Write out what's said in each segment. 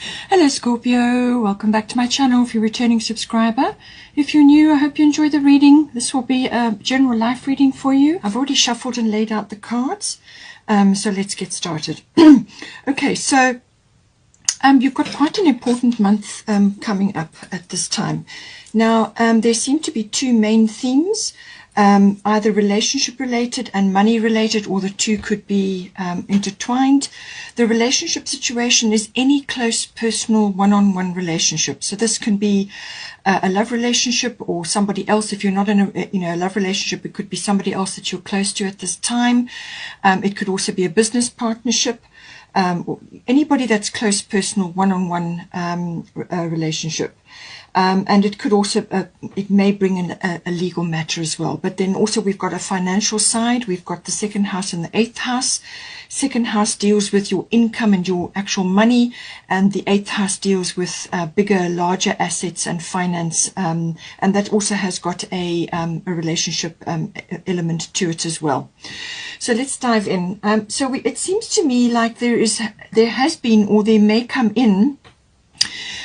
Hello Scorpio, welcome back to my channel if you're a returning subscriber. If you're new, I hope you enjoy the reading. This will be a general life reading for you. I've already shuffled and laid out the cards, so let's get started. Okay, so you've got quite an important month coming up at this time. Now, there seem to be two main themes, either relationship related and money related, or the two could be intertwined. The relationship situation is any close personal one-on-one relationship. So this can be a love relationship or somebody else. If you're not in a love relationship, it could be somebody else that you're close to at this time. It could also be a business partnership. Or anybody that's close personal one-on-one relationship. And it could also, it may bring in a legal matter as well. But then also we've got a financial side. We've got the second house and the eighth house. Second house deals with your income and your actual money. And the eighth house deals with bigger, larger assets and finance. And that also has got a relationship element to it as well. So let's dive in. It seems to me like there has been, or there may come in,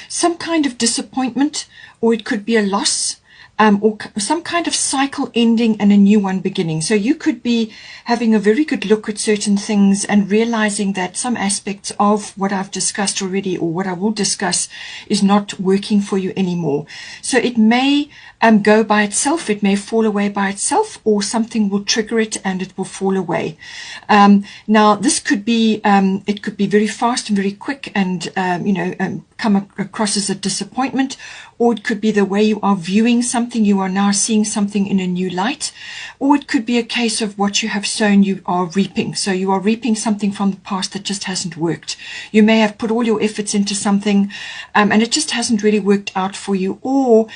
some kind of disappointment, or it could be a loss, or some kind of cycle ending and a new one beginning. So you could be having a very good look at certain things and realizing that some aspects of what I've discussed already, or what I will discuss, is not working for you anymore. So it may go by itself, it may fall away by itself, or something will trigger it and it will fall away. Now this could be, it could be very fast and very quick and, come across as a disappointment, or it could be the way you are viewing something. You are now seeing something in a new light, or it could be a case of what you have sown you are reaping. So you are reaping something from the past that just hasn't worked. You may have put all your efforts into something and it just hasn't really worked out for you, or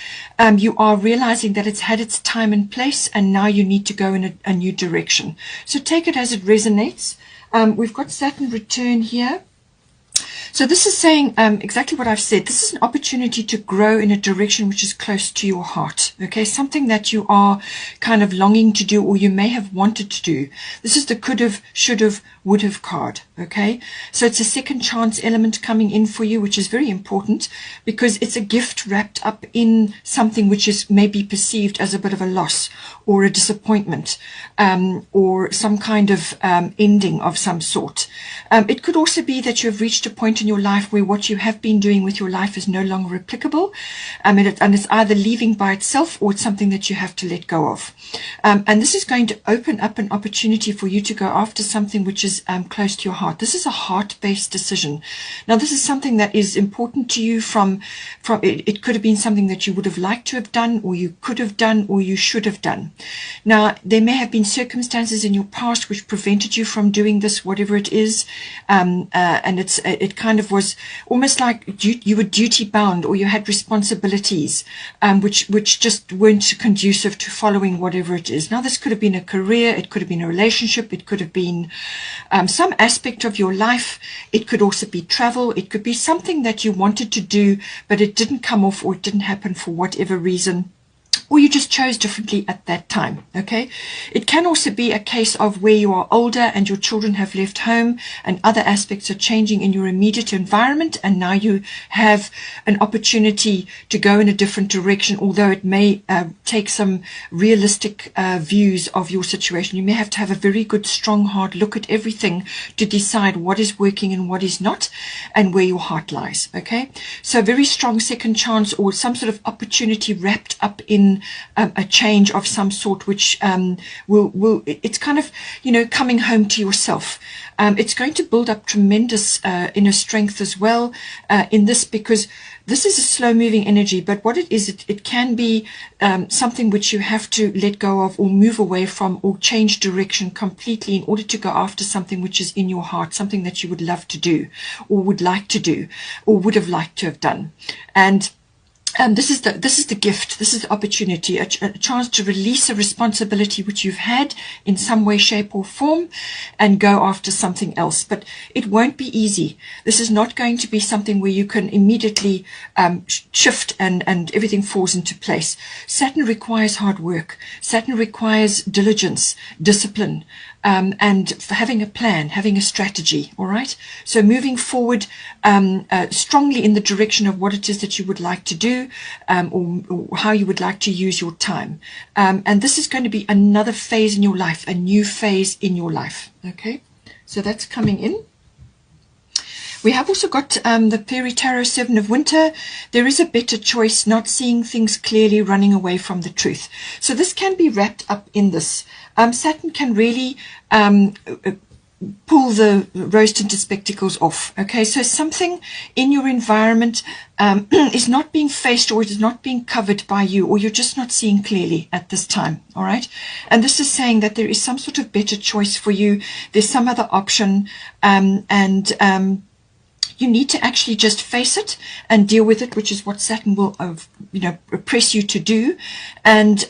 you are realizing that it's had its time and place and now you need to go in a new direction. So take it as it resonates. We've got Saturn return here. So this is saying exactly what I've said. This is an opportunity to grow in a direction which is close to your heart. Okay, something that you are kind of longing to do, or you may have wanted to do. This is the could have, should have, would have card. Okay, so it's a second chance element coming in for you, which is very important because it's a gift wrapped up in something which is maybe perceived as a bit of a loss or a disappointment, or some kind of ending of some sort. It could also be that you have reached a point in your life where what you have been doing with your life is no longer applicable, and it's either leaving by itself or it's something that you have to let go of. And this is going to open up an opportunity for you to go after something which is close to your heart. This is a heart-based decision. Now this is something that is important to you from it could have been something that you would have liked to have done, or you could have done, or you should have done. Now there may have been circumstances in your past which prevented you from doing this, whatever it is, and it kind of was almost like you were duty bound, or you had responsibilities which just weren't conducive to following whatever it is. Now this could have been a career, it could have been a relationship, it could have been some aspect of your life. It could also be travel. It could be something that you wanted to do but it didn't come off, or it didn't happen for whatever reason, or you just chose differently at that time. Okay, it can also be a case of where you are older and your children have left home and other aspects are changing in your immediate environment, and now you have an opportunity to go in a different direction, although it may take some realistic views of your situation. You may have to have a very good, strong, hard look at everything to decide what is working and what is not, and where your heart lies. Okay, so very strong second chance, or some sort of opportunity wrapped up in a change of some sort, which it's kind of, coming home to yourself. It's going to build up tremendous inner strength as well in this, because this is a slow moving energy, but what it is, it can be something which you have to let go of, or move away from, or change direction completely in order to go after something which is in your heart, something that you would love to do, or would like to do, or would have liked to have done. And this is the gift, this is the opportunity, a chance to release a responsibility which you've had in some way, shape or form, and go after something else. But it won't be easy. This is not going to be something where you can immediately shift and everything falls into place. Saturn requires hard work. Saturn requires diligence, discipline, and for having a plan, having a strategy, all right? So moving forward strongly in the direction of what it is that you would like to do, or how you would like to use your time. And this is going to be another phase in your life, a new phase in your life, okay? So that's coming in. We have also got the Fairy Tarot 7 of Winter. There is a better choice, not seeing things clearly, running away from the truth. So this can be wrapped up in this. Saturn can really pull the rose-tinted spectacles off. Okay, so something in your environment is not being faced, or it is not being covered by you, or you're just not seeing clearly at this time. All right, and this is saying that there is some sort of better choice for you. There's some other option, you need to actually just face it and deal with it, which is what Saturn will, press you to do, and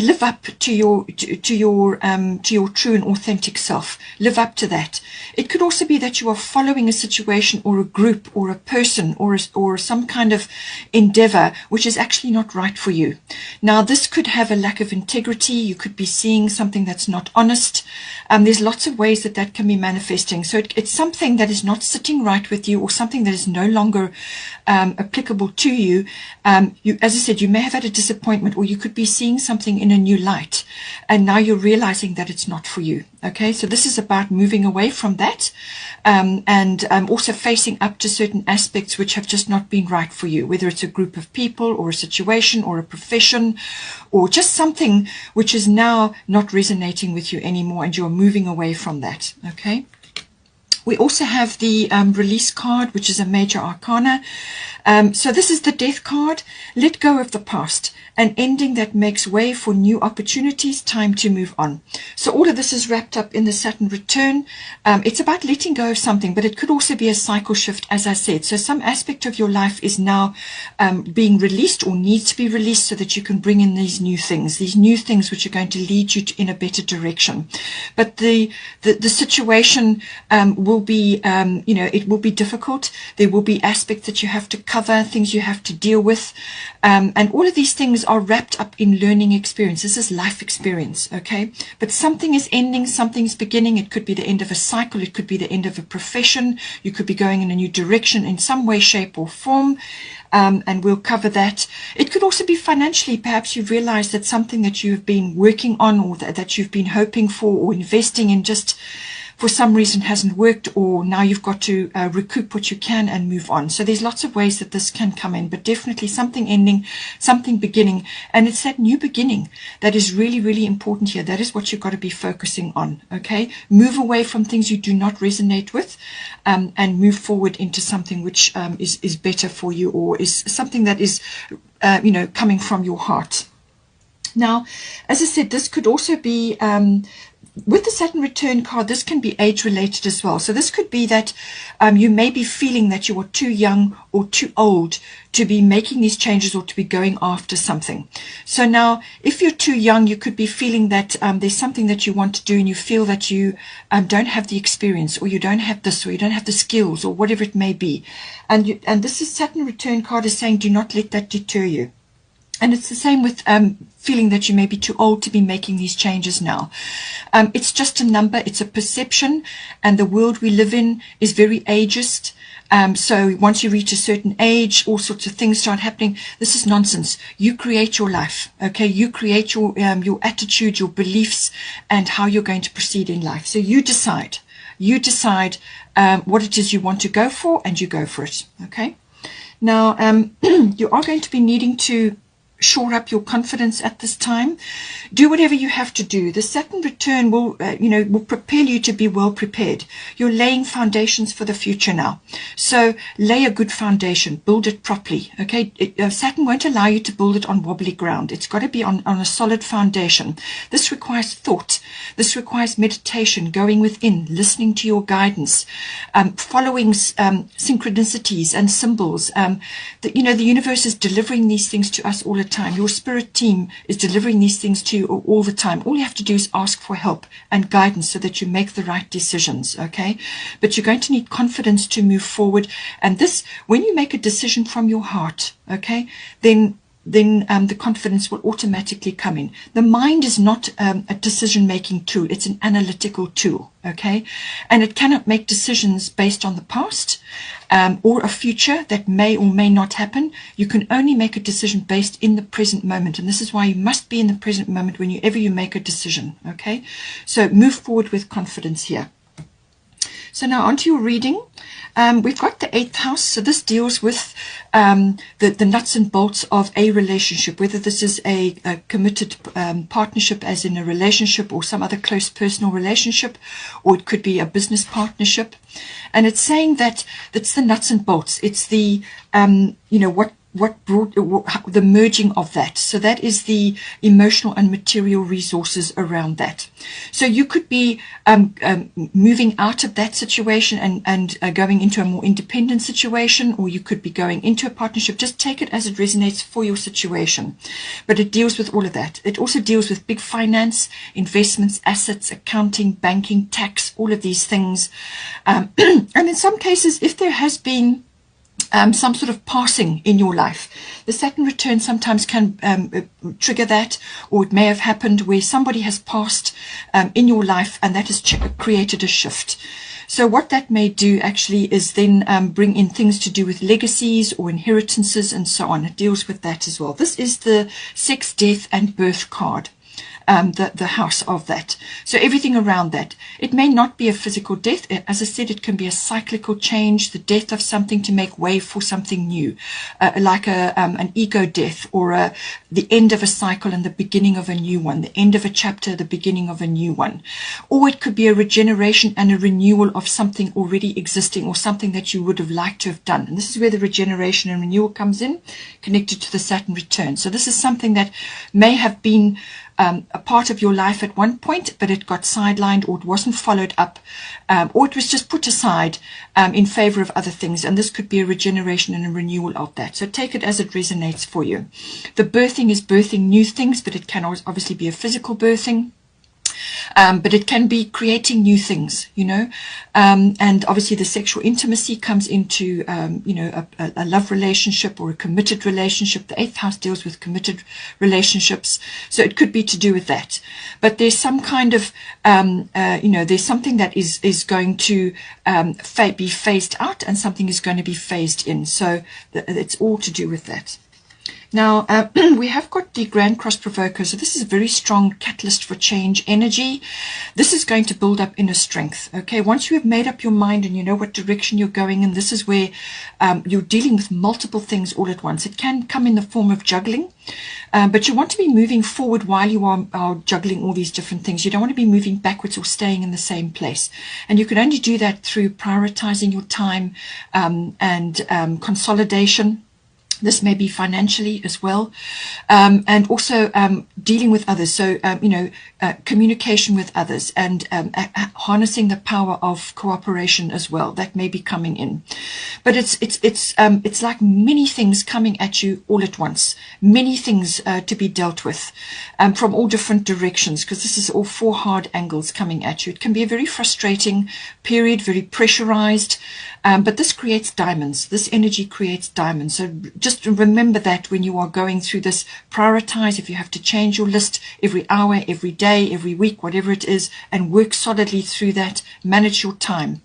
live up to your true and authentic self. Live up to that. It could also be that you are following a situation or a group or a person or some kind of endeavor which is actually not right for you. Now, this could have a lack of integrity. You could be seeing something that's not honest. There's lots of ways that can be manifesting. So it's something that is not sitting right with you, or something that is no longer applicable to you. As I said, you may have had a disappointment, or you could be seeing something in a new light, and now you're realizing that it's not for you. Okay, so this is about moving away from that, and also facing up to certain aspects which have just not been right for you, whether it's a group of people or a situation or a profession, or just something which is now not resonating with you anymore, and you're moving away from that. Okay. We also have the release card, which is a major arcana. So this is the death card. Let go of the past, an ending that makes way for new opportunities, time to move on. So all of this is wrapped up in the Saturn return. It's about letting go of something, but it could also be a cycle shift, as I said. So some aspect of your life is now being released, or needs to be released, so that you can bring in these new things which are going to lead you in a better direction. But the situation will be, it will be difficult. There will be aspects that you have to cover, things you have to deal with, and all of these things are wrapped up in learning experience. This is life experience, okay? But something is ending, something's beginning. It could be the end of a cycle, it could be the end of a profession, you could be going in a new direction in some way, shape or form, and we'll cover that. It could also be financially. Perhaps you've realized that something that you've been working on, or that you've been hoping for or investing in, just for some reason hasn't worked, or now you've got to recoup what you can and move on. So there's lots of ways that this can come in, but definitely something ending, something beginning, and it's that new beginning that is really, really important here. That is what you've got to be focusing on, okay? Move away from things you do not resonate with, and move forward into something which is better for you, or is something that is, coming from your heart. Now, as I said, this could also be with the Saturn return card, this can be age related as well. So this could be that you may be feeling that you are too young or too old to be making these changes, or to be going after something. So now, if you're too young, you could be feeling that there's something that you want to do, and you feel that you don't have the experience, or you don't have this, or you don't have the skills, or whatever it may be. And this is Saturn return card is saying, do not let that deter you. And it's the same with feeling that you may be too old to be making these changes now. It's just a number, it's a perception, and the world we live in is very ageist. So once you reach a certain age, all sorts of things start happening. This is nonsense. You create your life, okay? You create your attitude, your beliefs, and how you're going to proceed in life. So you decide. You decide what it is you want to go for, and you go for it, okay? Now, you are going to be needing to shore up your confidence at this time. Do whatever you have to do. The Saturn return will prepare you to be well prepared. You're laying foundations for the future now. So lay a good foundation, build it properly. Okay, Saturn won't allow you to build it on wobbly ground. It's got to be on a solid foundation. This requires thought. This requires meditation, going within, listening to your guidance, following synchronicities and symbols. The universe is delivering these things to us all the time. Your spirit team is delivering these things to you all the time. All you have to do is ask for help and guidance so that you make the right decisions, okay? But you're going to need confidence to move forward. And this, when you make a decision from your heart, okay, then then the confidence will automatically come in. The mind is not a decision-making tool. It's an analytical tool, okay? And it cannot make decisions based on the past or a future that may or may not happen. You can only make a decision based in the present moment. And this is why you must be in the present moment whenever you make a decision, okay? So move forward with confidence here. So now onto your reading. We've got the 8th house. So this deals with the nuts and bolts of a relationship, whether this is a committed partnership as in a relationship or some other close personal relationship, or it could be a business partnership. And it's saying that it's the nuts and bolts. It's the, what brought the merging of that. So that is the emotional and material resources around that. So you could be moving out of that situation and going into a more independent situation, or you could be going into a partnership. Just take it as it resonates for your situation. But it deals with all of that. It also deals with big finance, investments, assets, accounting, banking, tax, all of these things. And in some cases, if there has been some sort of passing in your life, the Saturn return sometimes can trigger that, or it may have happened where somebody has passed in your life and that has created a shift. So what that may do actually is then bring in things to do with legacies or inheritances and so on. It deals with that as well. This is the sex, death and birth card. The house of that. So everything around that. It may not be a physical death. As I said, it can be a cyclical change, the death of something to make way for something new, like an ego death, or the end of a cycle and the beginning of a new one, the end of a chapter, the beginning of a new one. Or it could be a regeneration and a renewal of something already existing, or something that you would have liked to have done. And this is where the regeneration and renewal comes in, connected to the Saturn return. So this is something that may have been a part of your life at one point, but it got sidelined, or it wasn't followed up, or it was just put aside in favor of other things. And this could be a regeneration and a renewal of that. So take it as it resonates for you. The birthing is birthing new things, but it can obviously be a physical birthing. But it can be creating new things, and obviously the sexual intimacy comes into, a love relationship or a committed relationship. The 8th house deals with committed relationships. So it could be to do with that. But there's some kind of, there's something that is going to be phased out, and something is going to be phased in. So it's all to do with that. Now, we have got the Grand Cross Provoker. So this is a very strong catalyst for change energy. This is going to build up inner strength. Okay, once you have made up your mind and you know what direction you're going in, this is where you're dealing with multiple things all at once. It can come in the form of juggling, but you want to be moving forward while you are juggling all these different things. You don't want to be moving backwards or staying in the same place. And you can only do that through prioritizing your time and consolidation. This may be financially as well, and also dealing with others. So, communication with others, and harnessing the power of cooperation as well. That may be coming in, but it's like many things coming at you all at once. Many things to be dealt with from all different directions, because this is all 4 hard angles coming at you. It can be a very frustrating period, very pressurized. But this creates diamonds. This energy creates diamonds. So just remember that when you are going through this. Prioritize if you have to change your list every hour, every day, every week, whatever it is, and work solidly through that. Manage your time.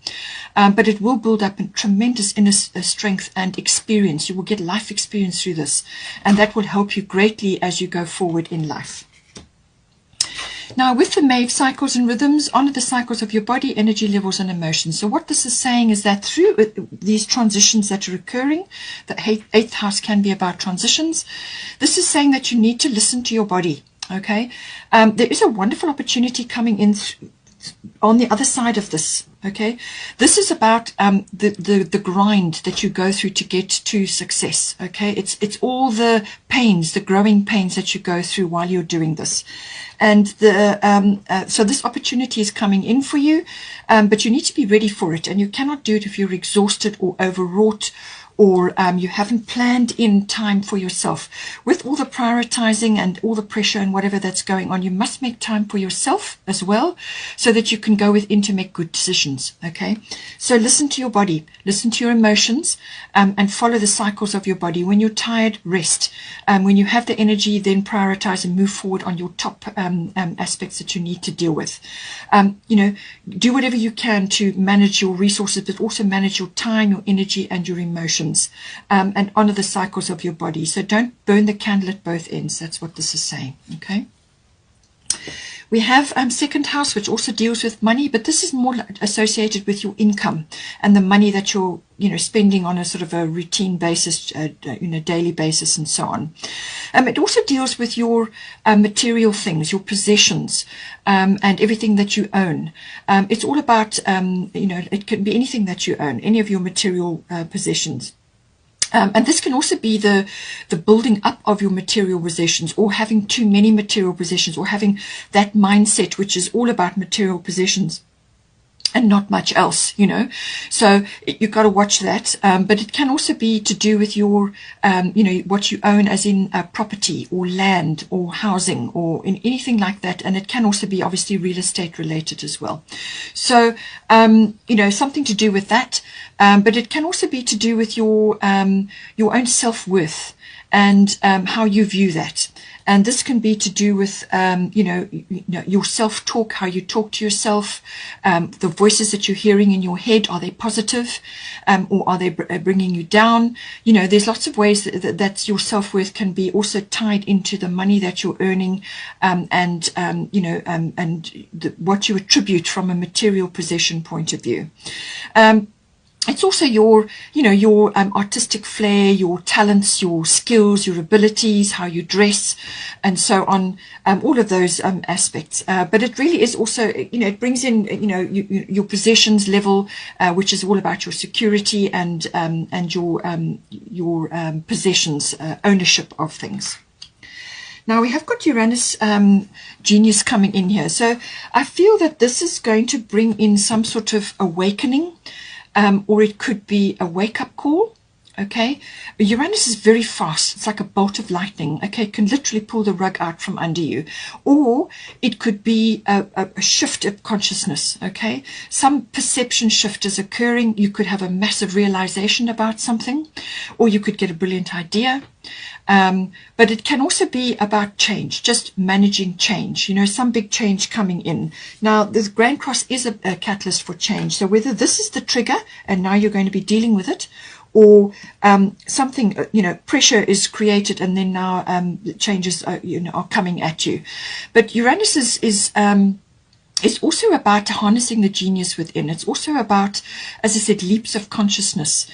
But it will build up a tremendous inner strength and experience. You will get life experience through this. And that will help you greatly as you go forward in life. Now, with the Maeve cycles and rhythms, honor the cycles of your body, energy levels, and emotions. So what this is saying is that through these transitions that are occurring, the 8th house can be about transitions. This is saying that you need to listen to your body, okay? There is a wonderful opportunity coming in on the other side of this, okay? This is about the grind that you go through to get to success, okay? It's all the pains, the growing pains that you go through while you're doing this. And so this opportunity is coming in for you, but you need to be ready for it. And you cannot do it if you're exhausted or overwrought or you haven't planned in time for yourself. With all the prioritizing and all the pressure and whatever that's going on, you must make time for yourself as well, so that you can go within to make good decisions. Okay, so listen to your body, listen to your emotions, and follow the cycles of your body. When you're tired, rest. When you have the energy, then prioritize and move forward on your top aspects that you need to deal with. Do whatever you can to manage your resources, but also manage your time, your energy, and your emotions, and honor the cycles of your body. So don't burn the candle at both ends. That's what this is saying. Okay. We have second house, which also deals with money, but this is more associated with your income and the money that you're, spending on a sort of a routine basis, daily basis, and so on. It also deals with your material things, your possessions, and everything that you own. It's all about, it can be anything that you own, any of your material possessions. And this can also be the building up of your material possessions, or having too many material possessions, or having that mindset which is all about material possessions and not much else, So you've got to watch that. But it can also be to do with your, what you own, as in property or land or housing or in anything like that. And it can also be obviously real estate related as well. So, something to do with that. But it can also be to do with your own self-worth and how you view that. And this can be to do with, your self-talk, how you talk to yourself, the voices that you're hearing in your head. Are they positive, or are they bringing you down? There's lots of ways that your self-worth can be also tied into the money that you're earning, and what you attribute from a material possession point of view. It's also your artistic flair, your talents, your skills, your abilities, how you dress, and so on, all of those aspects. But it really is also, it brings in, your possessions level, which is all about your security and your possessions, ownership of things. Now we have got Uranus genius coming in here. So I feel that this is going to bring in some sort of awakening. Or it could be a wake-up call. Okay, Uranus is very fast. It's like a bolt of lightning. Okay, it can literally pull the rug out from under you. Or it could be a shift of consciousness. Okay, some perception shift is occurring. You could have a massive realization about something, or you could get a brilliant idea. But it can also be about change, just managing change, some big change coming in. Now, this Grand Cross is a catalyst for change. So whether this is the trigger and now you're going to be dealing with it, or something, pressure is created and then now changes are coming at you. But Uranus is it's also about harnessing the genius within. It's also about, as I said, leaps of consciousness.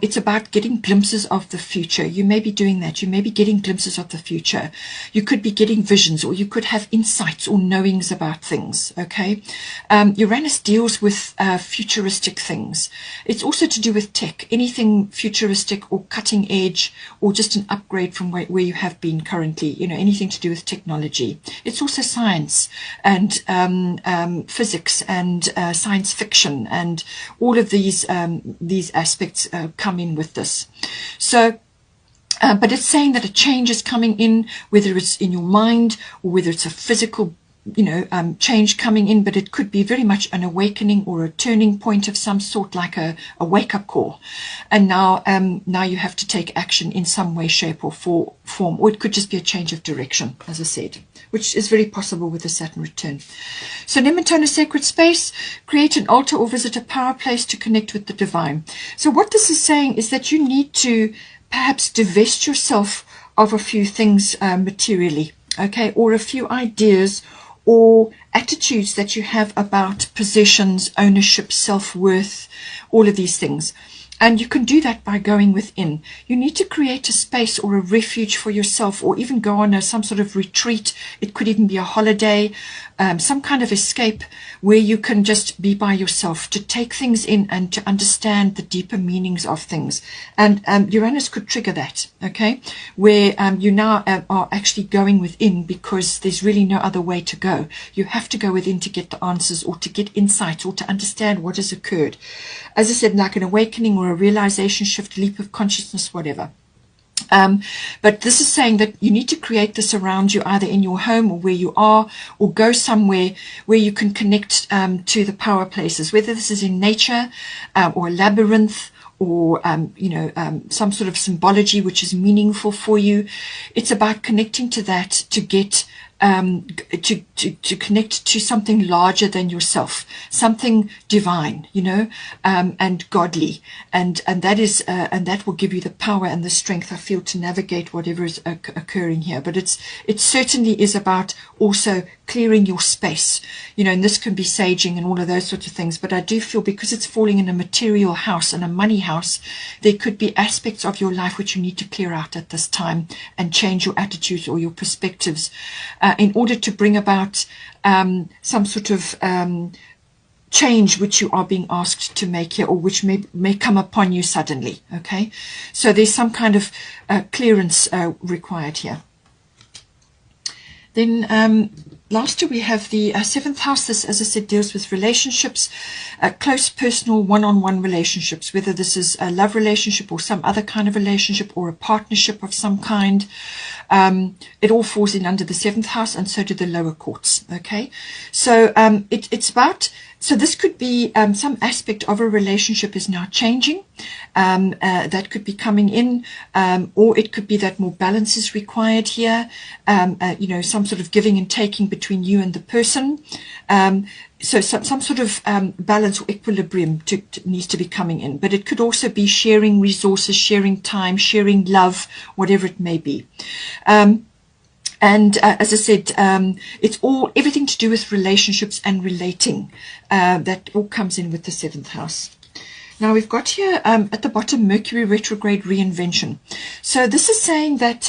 It's about getting glimpses of the future. You may be doing that. You may be getting glimpses of the future. You could be getting visions, or you could have insights or knowings about things. Okay. Uranus deals with futuristic things. It's also to do with tech, anything futuristic or cutting edge, or just an upgrade from where you have been currently, anything to do with technology. It's also science and physics and science fiction, and all of these aspects come in with this. So but it's saying that a change is coming in, whether it's in your mind or whether it's a physical change coming in, but it could be very much an awakening or a turning point of some sort, like a wake-up call. And now you have to take action in some way, shape or form, or it could just be a change of direction, as I said, which is very possible with the Saturn return. So Nematona Sacred Space, create an altar or visit a power place to connect with the divine. So what this is saying is that you need to perhaps divest yourself of a few things materially, okay, or a few ideas or attitudes that you have about possessions, ownership, self-worth, all of these things. And you can do that by going within. You need to create a space or a refuge for yourself, or even go on some sort of retreat. It could even be a holiday, some kind of escape where you can just be by yourself, to take things in and to understand the deeper meanings of things. And Uranus could trigger that, okay, where you now are actually going within, because there's really no other way to go. You have to go within to get the answers, or to get insights, or to understand what has occurred. As I said, like an awakening or or a realization shift, leap of consciousness, whatever. But this is saying that you need to create this around you, either in your home or where you are, or go somewhere where you can connect to the power places, whether this is in nature or a labyrinth, or some sort of symbology which is meaningful for you. It's about connecting to that to get to connect to something larger than yourself, something divine, and godly, and that is and that will give you the power and the strength, I feel, to navigate whatever is occurring here. But it certainly is about also clearing your space, and this can be saging and all of those sorts of things. But I do feel, because it's falling in a material house and a money house, there could be aspects of your life which you need to clear out at this time and change your attitudes or your perspectives in order to bring about some sort of change which you are being asked to make here, or which may come upon you suddenly. Okay, so there's some kind of clearance required here. Then lastly, we have the 7th house. This, as I said, deals with relationships, close personal one-on-one relationships, whether this is a love relationship or some other kind of relationship or a partnership of some kind. It all falls in under the 7th house, and so do the lower courts. Okay, so it's about, so this could be some aspect of a relationship is now changing. That could be coming in, or it could be that more balance is required here. Some sort of giving and taking between you and the person. So some sort of balance or equilibrium needs to be coming in. But it could also be sharing resources, sharing time, sharing love, whatever it may be. And as I said, it's everything to do with relationships and relating. That all comes in with the 7th house. Now we've got here at the bottom, Mercury retrograde reinvention. So this is saying that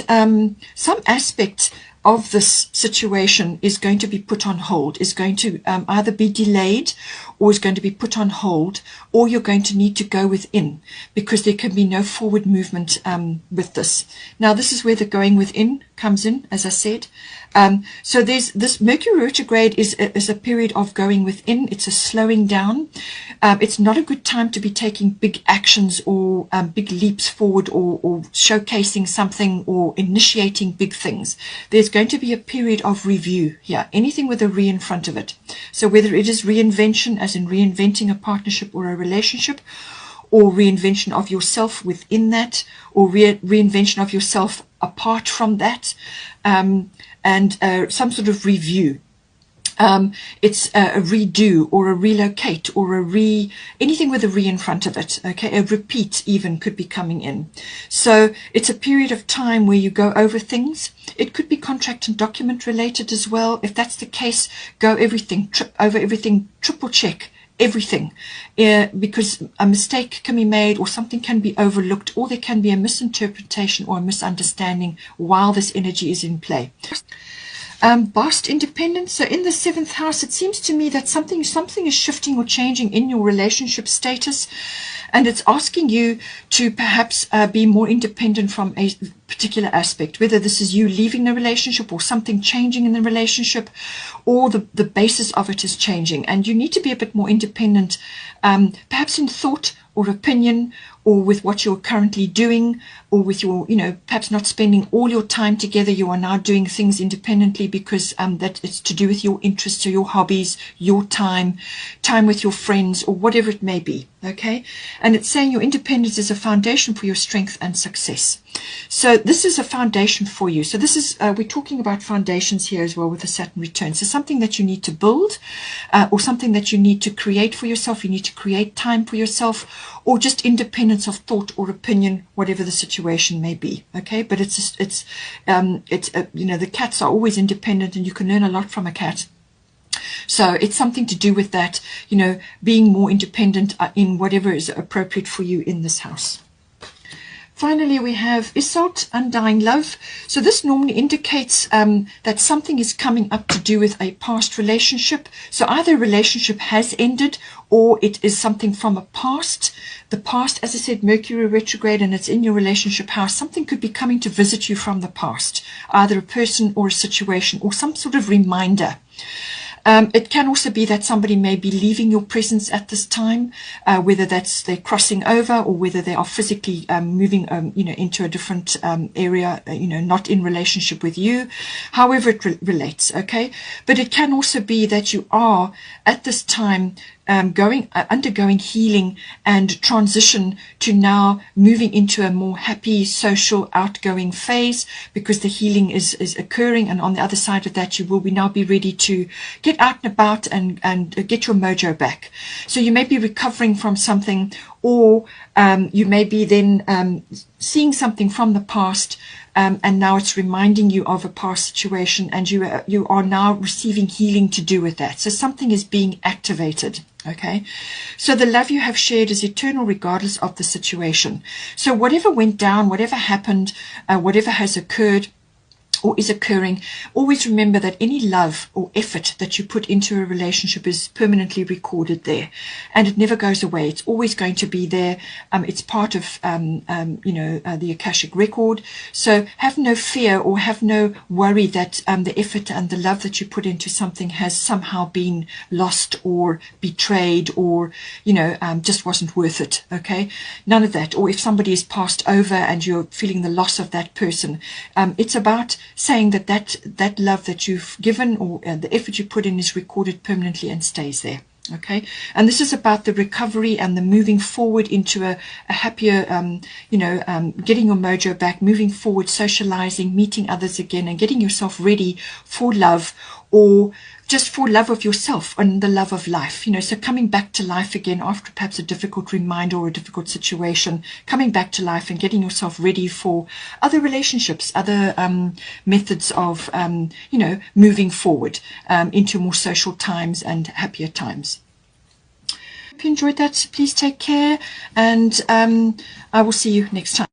some aspect of this situation is going to be put on hold, is going to either be delayed or is going to be put on hold, or you're going to need to go within, because there can be no forward movement with this. Now this is where the going within comes in, as I said. So there's this Mercury retrograde is a period of going within. It's a slowing down. It's not a good time to be taking big actions or big leaps forward, or showcasing something or initiating big things. There's going to be a period of review here, anything with a re in front of it. So whether it is reinvention, as in reinventing a partnership or a relationship, or reinvention of yourself within that, or reinvention of yourself apart from that, and some sort of review. It's a redo or a relocate or anything with a re in front of it. Okay, a repeat even could be coming in. So it's a period of time where you go over things. It could be contract and document related as well. If that's the case, go over everything, triple check everything, because a mistake can be made, or something can be overlooked, or there can be a misinterpretation or a misunderstanding while this energy is in play. Vast independence. So in the 7th house, it seems to me that something is shifting or changing in your relationship status, and it's asking you to perhaps be more independent from a particular aspect, whether this is you leaving the relationship or something changing in the relationship, or the basis of it is changing, and you need to be a bit more independent, perhaps in thought or opinion, or with what you're currently doing, or with your, perhaps not spending all your time together. You are now doing things independently because that it's to do with your interests or your hobbies, your time with your friends, or whatever it may be. Okay, and it's saying your independence is a foundation for your strength and success. So this is a foundation for you. So this is we're talking about foundations here as well with the Saturn return. So something that you need to build, or something that you need to create for yourself. You need to create time for yourself, or just independence of thought or opinion, whatever the situation may be. Okay, but the cats are always independent, and you can learn a lot from a cat. So it's something to do with that, being more independent in whatever is appropriate for you in this house. Finally, we have Isolde, undying love. So this normally indicates that something is coming up to do with a past relationship. So either a relationship has ended, or it is something from a past. The past, as I said, Mercury retrograde, and it's in your relationship house. Something could be coming to visit you from the past, either a person or a situation, or some sort of reminder. It can also be that somebody may be leaving your presence at this time, whether that's they're crossing over or whether they are physically moving into a different area, not in relationship with you, however it relates, okay? But it can also be that you are at this time undergoing healing and transition to now moving into a more happy, social, outgoing phase, because the healing is occurring, and on the other side of that you will now be ready to get out and about and get your mojo back. So you may be recovering from something, or you may be then seeing something from the past, and now it's reminding you of a past situation, and you are now receiving healing to do with that. So something is being activated. Okay, so the love you have shared is eternal regardless of the situation. So whatever went down, whatever happened, whatever has occurred or is occurring, always remember that any love or effort that you put into a relationship is permanently recorded there, and it never goes away. It's always going to be there. It's part of the Akashic record. So have no fear or have no worry that the effort and the love that you put into something has somehow been lost or betrayed, or just wasn't worth it. Okay, none of that. Or if somebody is passed over and you're feeling the loss of that person, it's about saying that love that you've given, or the effort you put in, is recorded permanently and stays there. Okay, and this is about the recovery and the moving forward into a happier, getting your mojo back, moving forward, socializing, meeting others again, and getting yourself ready for love, or just for love of yourself and the love of life. So coming back to life again after perhaps a difficult reminder or a difficult situation, coming back to life and getting yourself ready for other relationships, other methods of moving forward into more social times and happier times. Hope you enjoyed that. Please take care, and I will see you next time.